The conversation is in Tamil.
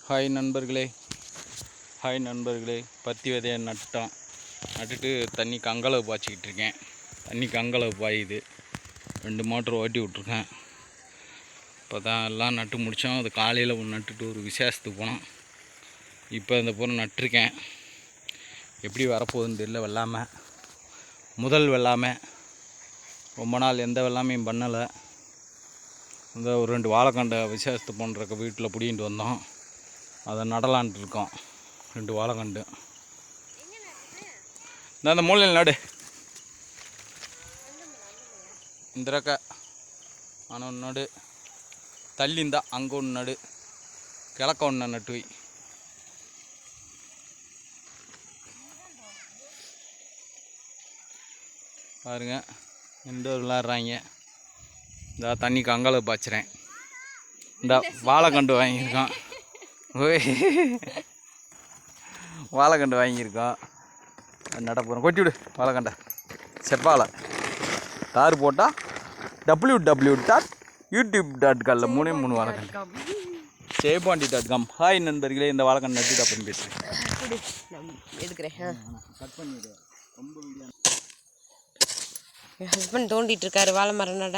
ஹாய் நண்பர்களே பருத்தி விதையை நட்டுட்டு தண்ணி கங்களவு பாய்ச்சிக்கிட்டு இருக்கேன். தண்ணி கங்களவு பாயுது. 2 மோட்டர் ஓட்டி விட்ருக்கேன். இப்போ தான் எல்லாம் நட்டு முடித்தோம். அது காலையில் ஒன்று நட்டுட்டு ஒரு விசேஷத்துக்கு போனோம். இப்போ இந்த பொருள் நட்டிருக்கேன். எப்படி வரப்போகுதுன்னு தெரியல. வெள்ளாமை முதல் வெள்ளாமை, ரொம்ப நாள் எந்த வெள்ளாமையும் பண்ணலை. இந்த ஒரு 2 வாழைக்கண்டை விசேஷத்துக்கு போன்றக்க வீட்டில் பிடிங்கிட்டு வந்தோம். அதை நடலான்ட்டு இருக்கோம். 2 வாழைக்கண்டு இந்த மூலையில் நடு. இந்த ரக்க ஆனால் ஒன்று நடு, தள்ளி இருந்தா அங்கே ஒன்று நடு, கிழக்க ஒன்று நட்டு வை. பாருங்க, 2 விளாட்றாங்க. இந்த தண்ணி கங்கால பாய்ச்சுறேன். இந்த வாழைக்கண்டு வாங்கியிருக்கோம். வாழைக்கண்டு வாங்கியிருக்கோம். நடப்புறோம். கொட்டி விடு வாழைக்கண்டை. செப்பாலை தார் போட்டால் www.youtube.com 3 வாழைக்கண்டு. ஜெயபாண்டி.com. ஹாய் நண்பர்களே, இந்த வாழைக்கண்டு நட்டு அப்புறம் பேசுகிறேன். எடுக்கிறேன். என் ஹஸ்பண்ட் தோண்டிட்டு இருக்காரு வாழை மரம் நட.